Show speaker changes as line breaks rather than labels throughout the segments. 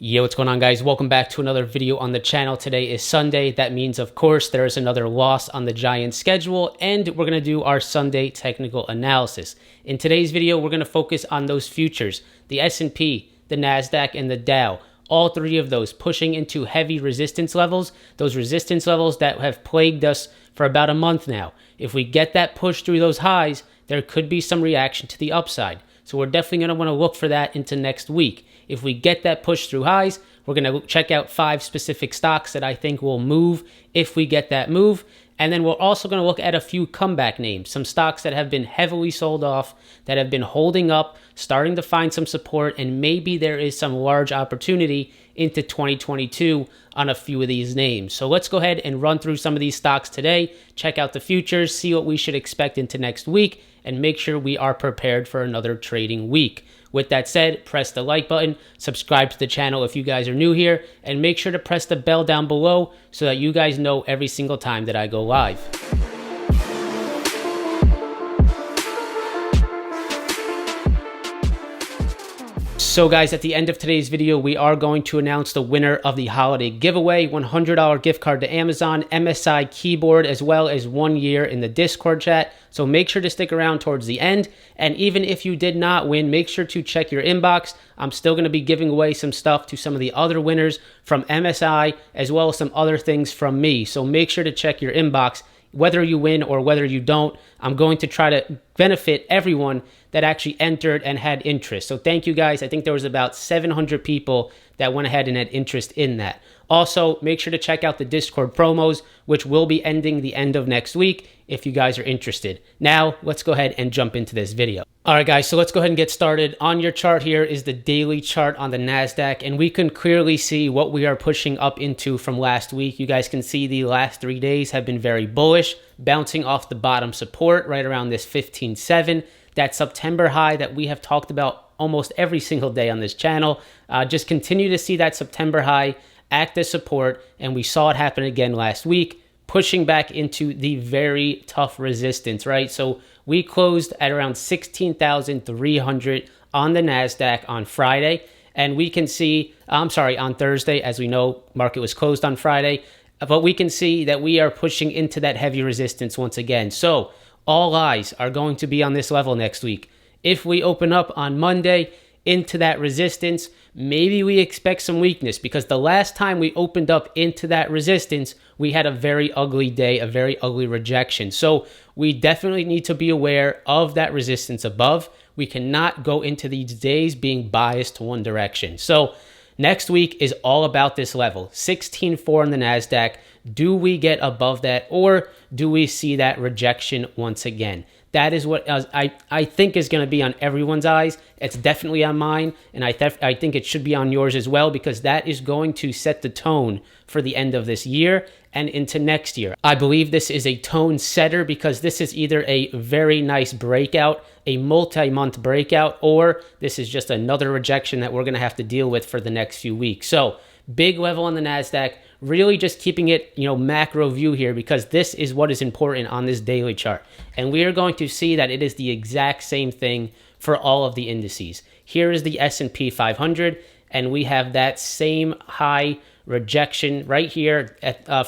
Yo, what's going on, guys? Welcome back to another video on the channel. Today is Sunday. That means, of course, there is another loss on the Giants schedule, and we're going to do our Sunday technical analysis. In today's video, we're going to focus on those futures, the S&P, the NASDAQ, and the Dow. All three of those pushing into heavy resistance levels, those resistance levels that have plagued us for about a month now. If we get that push through those highs, there could be some reaction to the upside. So we're definitely going to want to look for that into next week. If we get that push through highs, we're going to check out 5 specific stocks that I think will move if we get that move. And then we're also going to look at a few comeback names, some stocks that have been heavily sold off, that have been holding up, starting to find some support, and maybe there is some large opportunity into 2022 on a few of these names. So let's go ahead and run through some of these stocks today, check out the futures, see what we should expect into next week, and make sure we are prepared for another trading week. With that said, press the like button, subscribe to the channel if you guys are new here, and make sure to press the bell down below so that you guys know every single time that I go live. So guys, at the end of today's video, we are going to announce the winner of the holiday giveaway, $100 gift card to Amazon, MSI keyboard, as well as 1 year in the Discord chat. So make sure to stick around towards the end. And even if you did not win, make sure to check your inbox. I'm still going to be giving away some stuff to some of the other winners from MSI, as well as some other things from me. So make sure to check your inbox. Whether you win or whether you don't, I'm going to try to benefit everyone that actually entered and had interest. So thank you guys. I think there was about 700 people that went ahead and had interest in that. Also, make sure to check out the Discord promos, which will be ending the end of next week if you guys are interested. Now, let's go ahead and jump into this video. All right, guys, so let's go ahead and get started. On your chart here is the daily chart on the NASDAQ, and we can clearly see what we are pushing up into from last week. You guys can see the last 3 days have been very bullish, bouncing off the bottom support right around this 15.7. That September high that we have talked about almost every single day on this channel. Just continue to see that September high act as support, and we saw it happen again last week, pushing back into the very tough resistance, right? So we closed at around 16,300 on the NASDAQ on Friday, and we can see, on Thursday, as we know, market was closed on Friday, but we can see that we are pushing into that heavy resistance once again. So all eyes are going to be on this level next week. If we open up on Monday into that resistance, maybe we expect some weakness, because the last time we opened up into that resistance, we had a very ugly day, a very ugly rejection. So we definitely need to be aware of that resistance above. We cannot go into these days being biased to one direction. So next week is all about this level, 16.4 on the NASDAQ. Do we get above that, or do we see that rejection once again? That is what I think is going to be on everyone's eyes. It's definitely on mine, and I think it should be on yours as well, because that is going to set the tone for the end of this year and into next year. I believe this is a tone setter, because this is either a very nice breakout, a multi-month breakout, or this is just another rejection that we're going to have to deal with for the next few weeks. So big level on the NASDAQ, really just keeping it, macro view here, because this is what is important on this daily chart. And we are going to see that it is the exact same thing for all of the indices. Here is the S&P 500, and we have that same high rejection right here.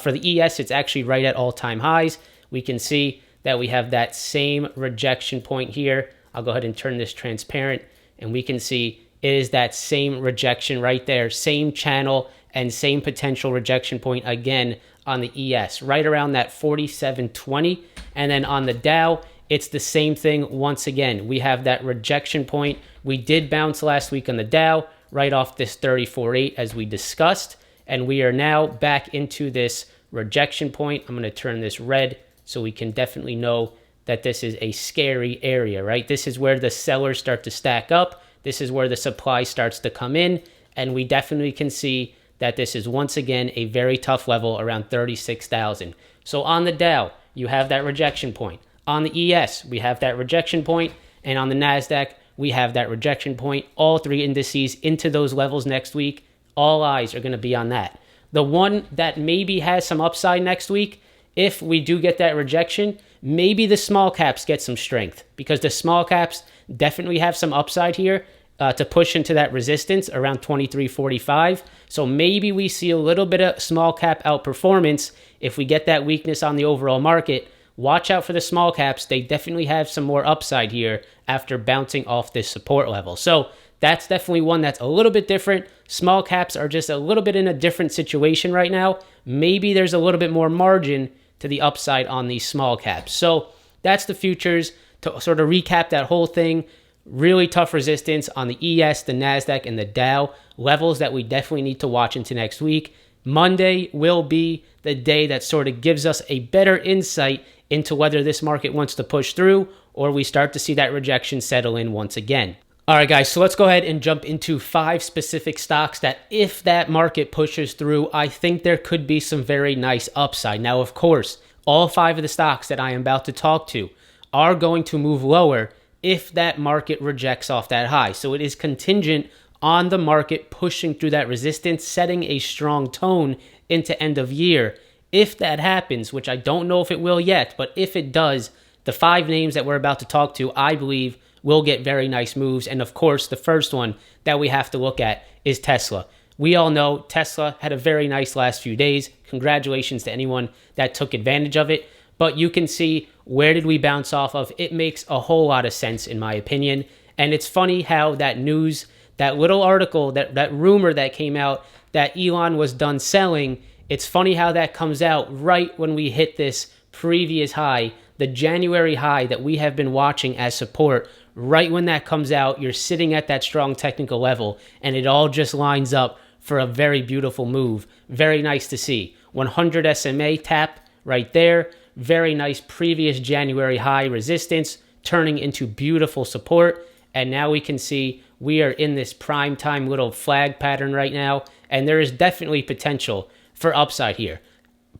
For the ES, it's actually right at all-time highs. We can see that we have that same rejection point here. I'll go ahead and turn this transparent, and we can see it is that same rejection right there, same channel, and same potential rejection point again on the ES, right around that 47.20. And then on the Dow, it's the same thing once again. We have that rejection point. We did bounce last week on the Dow, right off this 34.8 as we discussed. And we are now back into this rejection point. I'm going to turn this red so we can definitely know that this is a scary area, right? This is where the sellers start to stack up. This is where the supply starts to come in. And we definitely can see that this is once again a very tough level around 36,000. So on the Dow, you have that rejection point. On the ES, we have that rejection point. And on the NASDAQ, we have that rejection point. All three indices into those levels next week. All eyes are going to be on that. The one that maybe has some upside next week, if we do get that rejection, maybe the small caps get some strength, because the small caps definitely have some upside here. to push into that resistance around 23.45. So maybe we see a little bit of small cap outperformance if we get that weakness on the overall market. Watch out for the small caps. They definitely have some more upside here after bouncing off this support level. So that's definitely one that's a little bit different. Small caps are just a little bit in a different situation right now. Maybe there's a little bit more margin to the upside on these small caps. So that's the futures. To sort of recap that whole thing, really tough resistance on the ES, the NASDAQ, and the Dow. Levels that we definitely need to watch into next week. Monday will be the day that sort of gives us a better insight into whether this market wants to push through or we start to see that rejection settle in once again. All right, guys, so let's go ahead and jump into 5 specific stocks that if that market pushes through, I think there could be some very nice upside. Now, of course, all 5 of the stocks that I am about to talk to are going to move lower if that market rejects off that high. So it is contingent on the market pushing through that resistance, setting a strong tone into end of year. If that happens, which I don't know if it will yet, but if it does, the 5 names that we're about to talk to, I believe, will get very nice moves. And of course, the first one that we have to look at is Tesla. We all know Tesla had a very nice last few days. Congratulations to anyone that took advantage of it. But you can see, where did we bounce off of? It makes a whole lot of sense, in my opinion. And it's funny how that news, that little article, that rumor that came out that Elon was done selling, it's funny how that comes out right when we hit this previous high, the January high that we have been watching as support. Right when that comes out, you're sitting at that strong technical level, and it all just lines up for a very beautiful move. Very nice to see. 100 SMA tap right there. Very nice previous January high resistance turning into beautiful support. And now we can see we are in this prime time little flag pattern right now. And there is definitely potential for upside here.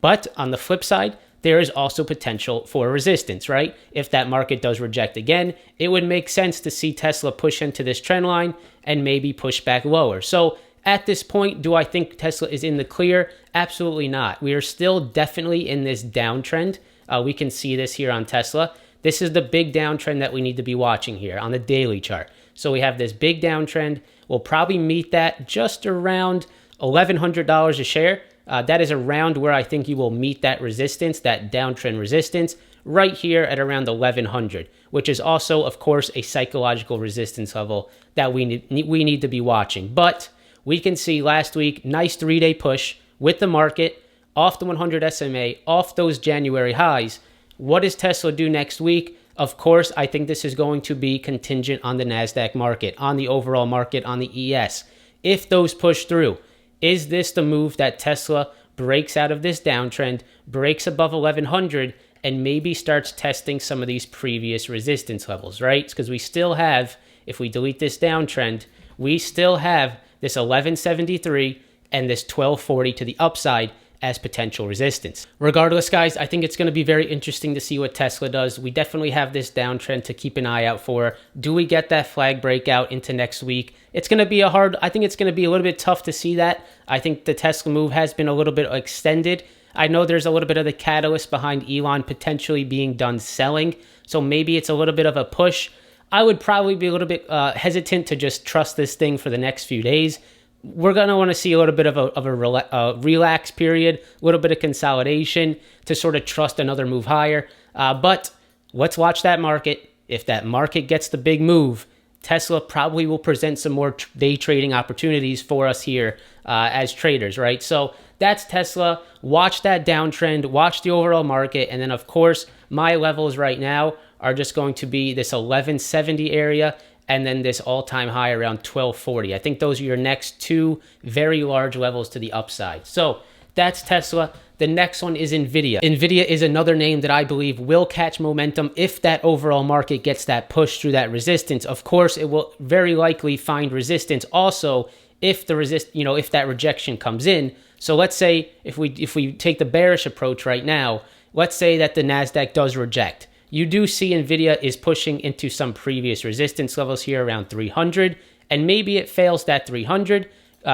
But on the flip side, there is also potential for resistance, right? If that market does reject again, it would make sense to see Tesla push into this trend line and maybe push back lower. So at this point, do I think Tesla is in the clear? Absolutely not. We are still definitely in this downtrend. We can see this here on Tesla. This is the big downtrend that we need to be watching here on the daily chart. So we have this big downtrend. We'll probably meet that just around $1,100 a share. That is around where I think you will meet that resistance, that downtrend resistance, right here at around 1,100, which is also, of course, a psychological resistance level that we need to be watching. But we can see last week, nice 3-day push with the market off the 100 SMA, off those January highs. What does Tesla do next week? Of course, I think this is going to be contingent on the NASDAQ market, on the overall market, on the ES. If those push through, is this the move that Tesla breaks out of this downtrend, breaks above 1,100, and maybe starts testing some of these previous resistance levels, right? Because we still have, if we delete this downtrend, we still have this 1173 and this 1240 to the upside as potential resistance. Regardless, guys, I think it's going to be very interesting to see what Tesla does. We definitely have this downtrend to keep an eye out for. Do we get that flag breakout into next week? It's going to be I think it's going to be a little bit tough to see that. I think the Tesla move has been a little bit extended. I know there's a little bit of the catalyst behind Elon potentially being done selling, so maybe it's a little bit of a push. I would probably be a little bit hesitant to just trust this thing for the next few days. We're going to want to see a little bit of a relax period, a little bit of consolidation to sort of trust another move higher. But let's watch that market. If that market gets the big move, Tesla probably will present some more day trading opportunities for us here as traders, right? So that's Tesla. Watch that downtrend, watch the overall market, and then, of course, my levels right now are just going to be this 1170 area and then this all-time high around 1240. I think those are your next 2 very large levels to the upside. So that's Tesla. The next one is NVDA. NVDA is another name that I believe will catch momentum if that overall market gets that push through that resistance. Of course, it will very likely find resistance also if if that rejection comes in. So let's say if we take the bearish approach right now, let's say that the NASDAQ does reject. You do see NVIDIA is pushing into some previous resistance levels here around 300, and maybe it fails that 300,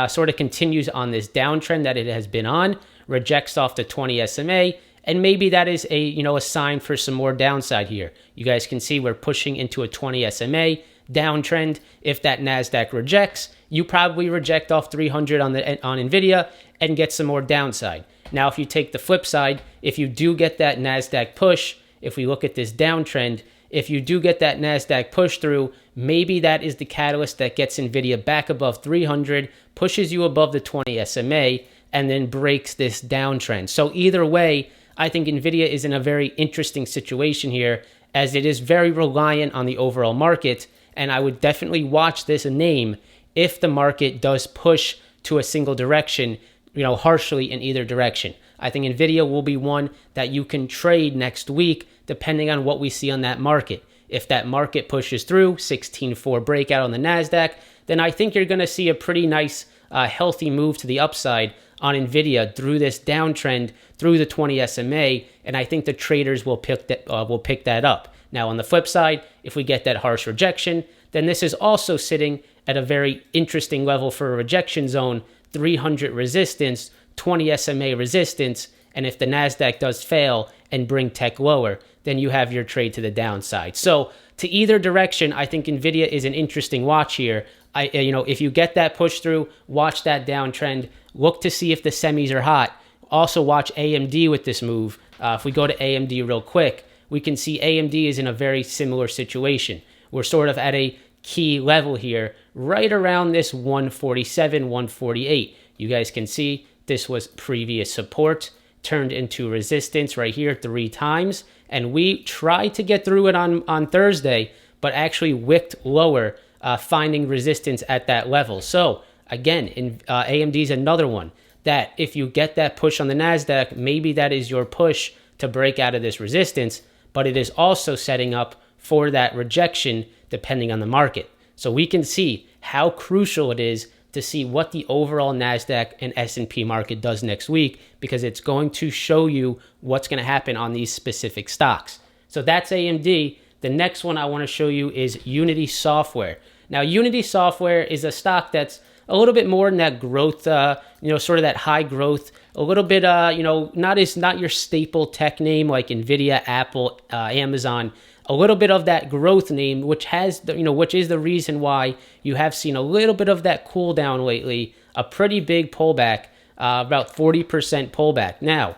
sort of continues on this downtrend that it has been on, rejects off the 20 SMA, and maybe that is a sign for some more downside here. You guys can see we're pushing into a 20 SMA. downtrend. If that NASDAQ rejects, you probably reject off 300 on NVIDIA and get some more downside. Now, if you take the flip side, if you do get that NASDAQ push, if we look at this downtrend, if you do get that NASDAQ push through, maybe that is the catalyst that gets NVIDIA back above 300, pushes you above the 20 SMA, and then breaks this downtrend. So either way, I think NVIDIA is in a very interesting situation here, as it is very reliant on the overall market, and I would definitely watch this name if the market does push to a single direction, harshly in either direction. I think NVIDIA will be one that you can trade next week, depending on what we see on that market. If that market pushes through 16.4 breakout on the NASDAQ, then I think you're going to see a pretty nice, healthy move to the upside on NVIDIA through this downtrend, through the 20 SMA, and I think the traders will pick that up. Now, on the flip side, if we get that harsh rejection, then this is also sitting at a very interesting level for a rejection zone, 300 resistance, 20 SMA resistance, and if the NASDAQ does fail and bring tech lower, then you have your trade to the downside. So to either direction, I think NVIDIA is an interesting watch here. If you get that push through, watch that downtrend, look to see if the semis are hot. Also watch AMD with this move. If we go to AMD real quick, we can see AMD is in a very similar situation. We're sort of at a key level here, right around this 147, 148. You guys can see this was previous support, turned into resistance right here 3 times, and we tried to get through it on Thursday, but actually wicked lower, finding resistance at that level. So again, AMD is another one that if you get that push on the NASDAQ, maybe that is your push to break out of this resistance, but it is also setting up for that rejection depending on the market. So we can see how crucial it is to see what the overall NASDAQ and S&P market does next week, because it's going to show you what's going to happen on these specific stocks. So that's AMD. The next one I want to show you is Unity Software. Now, Unity Software is a stock that's a little bit more in that growth, sort of that high growth, a little bit, not your staple tech name like NVIDIA, Apple, Amazon, a little bit of that growth name, which is the reason why you have seen a little bit of that cool down lately, a pretty big pullback, about 40% pullback. Now,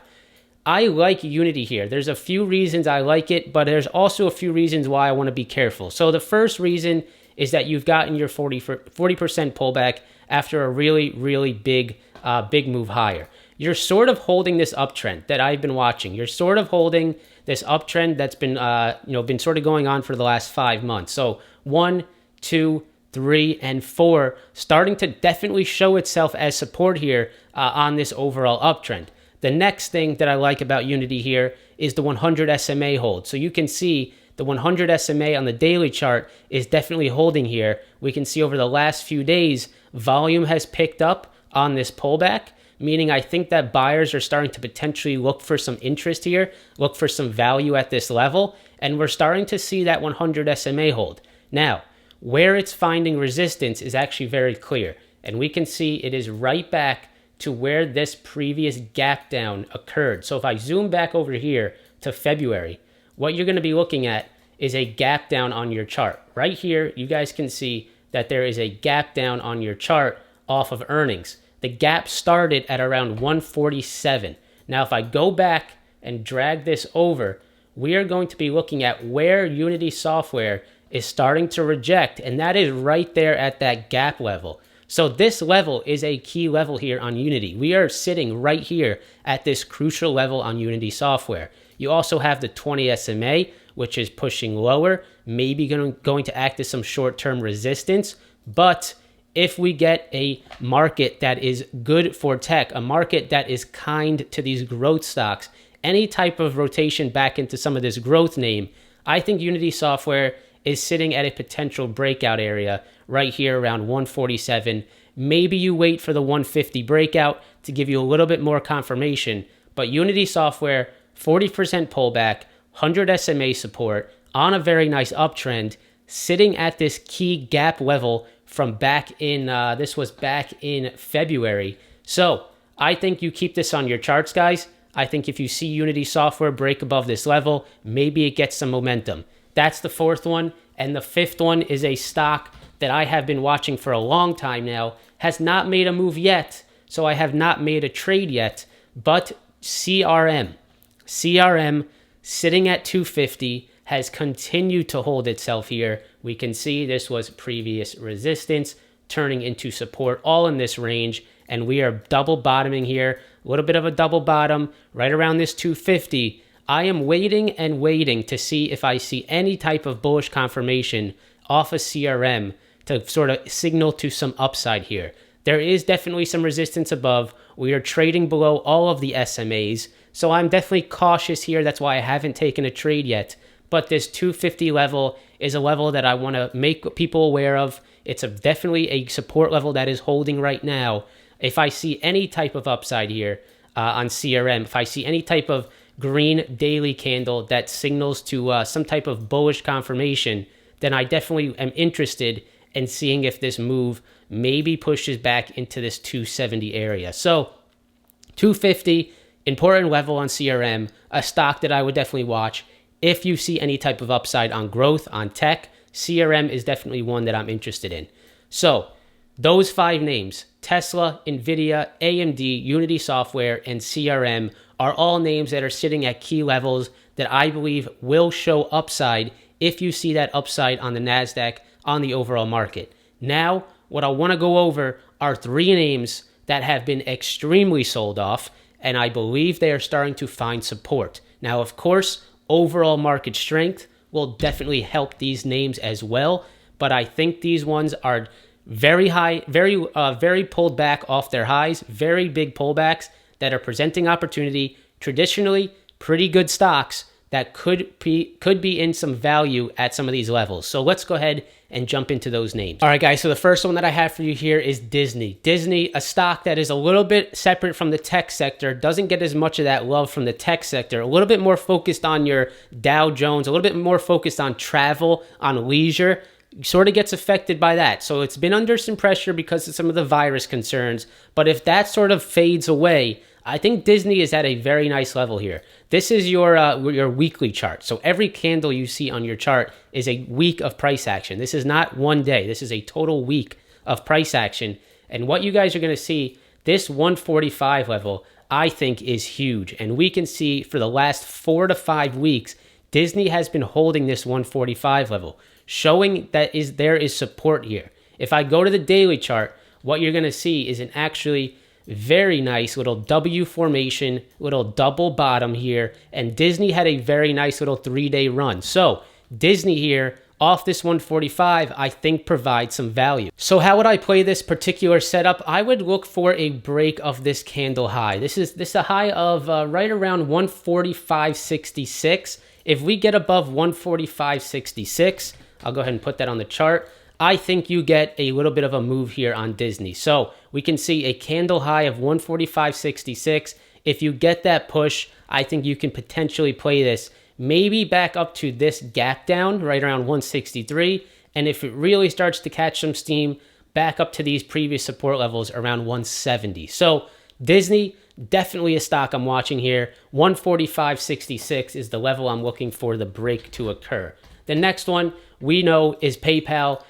I like Unity here. There's a few reasons I like it, but there's also a few reasons why I want to be careful. So the first reason is that you've gotten your 40% pullback after a really, really big move higher. You're sort of holding this uptrend that I've been watching. You're sort of holding this uptrend that's been sort of going on for the last 5 months. So 1, 2, 3, and 4 starting to definitely show itself as support here on this overall uptrend. The next thing that I like about Unity here is the 100 SMA hold. So you can see the 100 SMA on the daily chart is definitely holding here. We can see over the last few days, volume has picked up on this pullback, meaning I think that buyers are starting to potentially look for some interest here, look for some value at this level, and we're starting to see that 100 SMA hold. Now, where it's finding resistance is actually very clear, and we can see it is right back to where this previous gap down occurred. So if I zoom back over here to February, what you're going to be looking at is a gap down on your chart. Right here, you guys can see that there is a gap down on your chart off of earnings. The gap started at around 147. Now, if I go back and drag this over, we are going to be looking at where Unity Software is starting to reject, and that is right there at that gap level. So this level is a key level here on Unity. We are sitting right here at this crucial level on Unity Software. You also have the 20 SMA, which is pushing lower, maybe going to act as some short-term resistance. But if we get a market that is good for tech, a market that is kind to these growth stocks, any type of rotation back into some of this growth name, I think Unity Software is sitting at a potential breakout area right here around 147. Maybe you wait for the 150 breakout to give you a little bit more confirmation, but Unity Software, 40% pullback, 100 SMA support on a very nice uptrend, sitting at this key gap level from back in, this was back in February. So I think you keep this on your charts, guys. I think if you see Unity Software break above this level, maybe it gets some momentum. That's the fourth one. And the fifth one is a stock that I have been watching for a long time now, has not made a move yet, so I have not made a trade yet, but CRM. CRM sitting at 250 has continued to hold itself here. We can see this was previous resistance turning into support all in this range, and we are double bottoming here, a little bit of a double bottom right around this 250. I am waiting and waiting to see if I see any type of bullish confirmation off of CRM to sort of signal to some upside here. There is definitely some resistance above. We are trading below all of the SMAs, so I'm definitely cautious here. That's why I haven't taken a trade yet. But this 250 level is a level that I want to make people aware of. It's definitely a support level that is holding right now. If I see any type of upside here on CRM, if I see any type of green daily candle that signals to some type of bullish confirmation, then I definitely am interested in seeing if this move maybe pushes back into this 270 area. So 250, important level on CRM, a stock that I would definitely watch. If you see any type of upside on growth, on tech, CRM is definitely one that I'm interested in. So those 5 names, Tesla, NVDA, AMD, Unity Software, and CRM, are all names that are sitting at key levels that I believe will show upside if you see that upside on the NASDAQ, on the overall market. Now, what I want to go over are 3 names that have been extremely sold off, and I believe they are starting to find support. Now, of course, overall market strength will definitely help these names as well, but I think these ones are very high, very pulled back off their highs, very big pullbacks that are presenting opportunity. Traditionally, pretty good stocks that could be in some value at some of these levels. So let's go ahead and jump into those names. All right, guys, so the first one that I have for you here is Disney. Disney, a stock that is a little bit separate from the tech sector, doesn't get as much of that love from the tech sector, a little bit more focused on your Dow Jones, a little bit more focused on travel, on leisure, sort of gets affected by that. So it's been under some pressure because of some of the virus concerns, but if that sort of fades away, I think Disney is at a very nice level here. This is your weekly chart. So every candle you see on your chart is a week of price action. This is not one day. This is a total week of price action. And what you guys are going to see, this 145 level, I think is huge. And we can see for the last 4 to 5 weeks, Disney has been holding this 145 level, showing that there is support here. If I go to the daily chart, what you're going to see is an actually very nice little W formation, little double bottom here, and Disney had a very nice little 3-day run. So Disney here off this 145, I think provides some value. So how would I play this particular setup? I would look for a break of this candle high. This is a high of right around 145.66. If we get above 145.66, I'll go ahead and put that on the chart. I think you get a little bit of a move here on Disney. So we can see a candle high of 145.66. If you get that push, I think you can potentially play this maybe back up to this gap down right around 163. And if it really starts to catch some steam, back up to these previous support levels around 170. So Disney, definitely a stock I'm watching here. 145.66 is the level I'm looking for the break to occur. The next one we know is PayPal,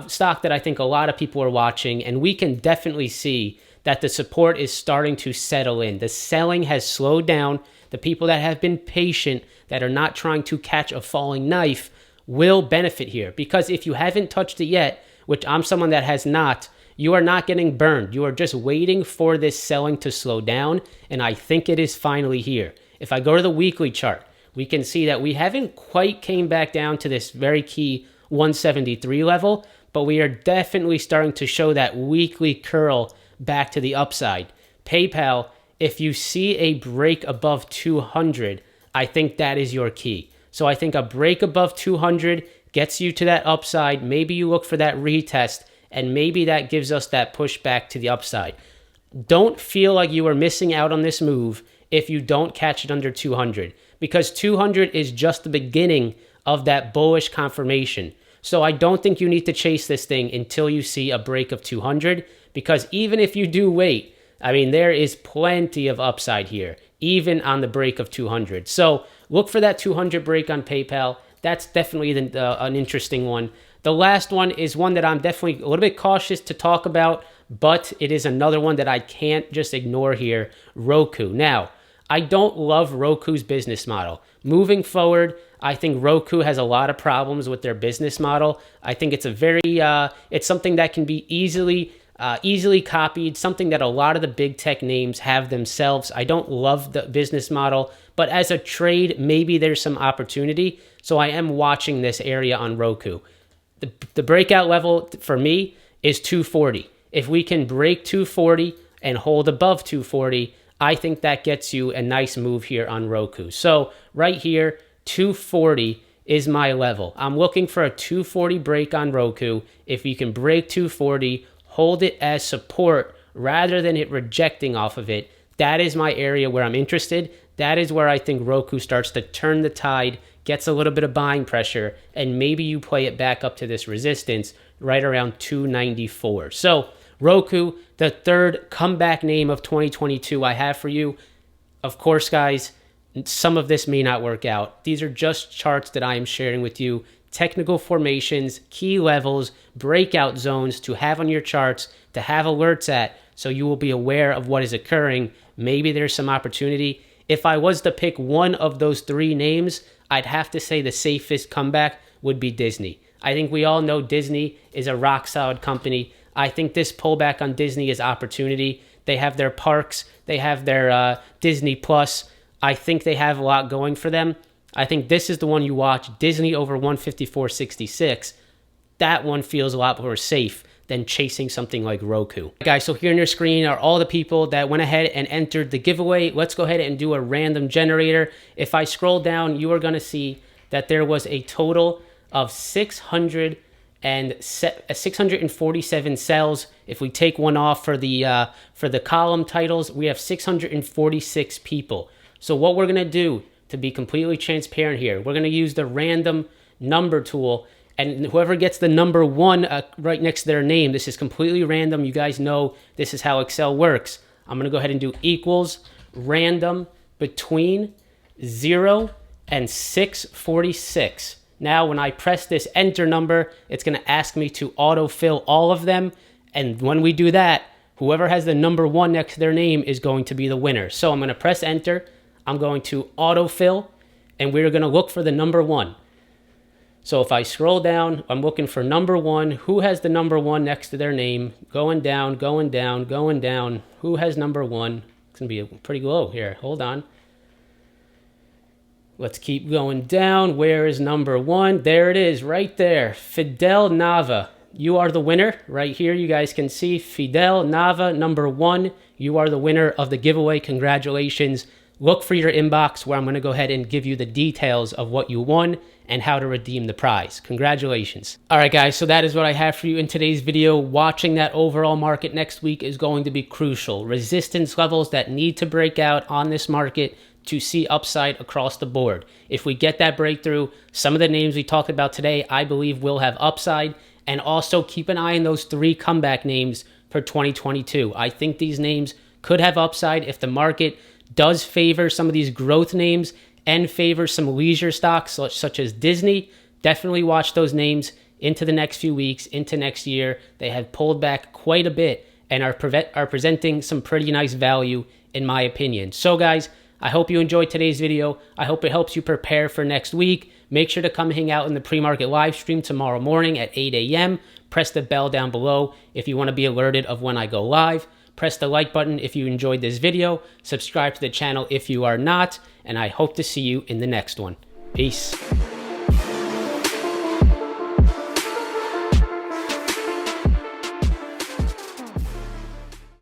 stock that I think a lot of people are watching, and we can definitely see that the support is starting to settle in. The selling has slowed down. The people that have been patient, that are not trying to catch a falling knife, will benefit here. Because if you haven't touched it yet, which I'm someone that has not, you are not getting burned. You are just waiting for this selling to slow down, and I think it is finally here. If I go to the weekly chart, we can see that we haven't quite came back down to this very key 173 level, but we are definitely starting to show that weekly curl back to the upside. PayPal, if you see a break above 200, I think that is your key. So I think a break above 200 gets you to that upside. Maybe you look for that retest, and maybe that gives us that push back to the upside. Don't feel like you are missing out on this move if you don't catch it under 200, because 200 is just the beginning of that bullish confirmation. So I don't think you need to chase this thing until you see a break of 200, because even if you do wait, I mean, there is plenty of upside here, even on the break of 200. So look for that 200 break on PayPal. that's definitely an interesting one. The last one is one that I'm definitely a little bit cautious to talk about, but it is another one that I can't just ignore here, Roku. Now, I don't love Roku's business model. Moving forward, I think Roku has a lot of problems with their business model. I think it's it's something that can be easily copied, something that a lot of the big tech names have themselves. I don't love the business model, but as a trade, maybe there's some opportunity. So I am watching this area on Roku. The breakout level for me is 240. If we can break 240 and hold above 240, I think that gets you a nice move here on Roku. So right here, 240 is my level. I'm looking for a 240 break on Roku. If you can break 240, hold it as support rather than it rejecting off of it, that is my area where I'm interested. That is where I think Roku starts to turn the tide, gets a little bit of buying pressure, and maybe you play it back up to this resistance right around 294. So Roku, the third comeback name of 2022 I have for you. Of course, guys, some of this may not work out. These are just charts that I am sharing with you. Technical formations, key levels, breakout zones to have on your charts, to have alerts at, so you will be aware of what is occurring. Maybe there's some opportunity. If I was to pick one of those three names, I'd have to say the safest comeback would be Disney. I think we all know Disney is a rock solid company. I think this pullback on Disney is opportunity. They have their parks, they have their Disney Plus. I think they have a lot going for them. I think this is the one you watch, Disney over 154.66. That one feels a lot more safe than chasing something like Roku. Guys, so here on your screen are all the people that went ahead and entered the giveaway. Let's go ahead and do a random generator. If I scroll down, you are going to see that there was a total of 647 cells. If we take one off for the column titles, we have 646 people. So what we're going to do, to be completely transparent here, we're going to use the random number tool, and whoever gets the number one right next to their name, this is completely random. You guys know this is how Excel works. I'm going to go ahead and do equals random between 0 and 646. Now, when I press this enter number, it's going to ask me to autofill all of them. And when we do that, whoever has the number one next to their name is going to be the winner. So I'm going to press enter. I'm going to autofill, and we're going to look for the number one. So if I scroll down, I'm looking for number one. Who has the number one next to their name? Going down, going down, going down. Who has number one? It's going to be pretty low here. Hold on. Let's keep going down. Where is number one? There it is, right there. Fidel Nava. You are the winner. Right here, you guys can see Fidel Nava, number one. You are the winner of the giveaway. Congratulations. Look for your inbox where I'm going to go ahead and give you the details of what you won and how to redeem the prize. Congratulations. All right, guys, so that is what I have for you in today's video. Watching that overall market next week is going to be crucial. Resistance levels that need to break out on this market to see upside across the board. If we get that breakthrough, some of the names we talked about today, I believe will have upside. And also keep an eye on those three comeback names for 2022. I think these names could have upside if the market does favor some of these growth names and favor some leisure stocks such as Disney. Definitely watch those names into the next few weeks, into next year. They have pulled back quite a bit and are presenting some pretty nice value in my opinion. So guys, I hope you enjoyed today's video. I hope it helps you prepare for next week. Make sure to come hang out in the pre-market live stream tomorrow morning at 8 a.m. Press the bell down below if you want to be alerted of when I go live. Press the like button if you enjoyed this video. Subscribe to the channel if you are not. And I hope to see you in the next one. Peace.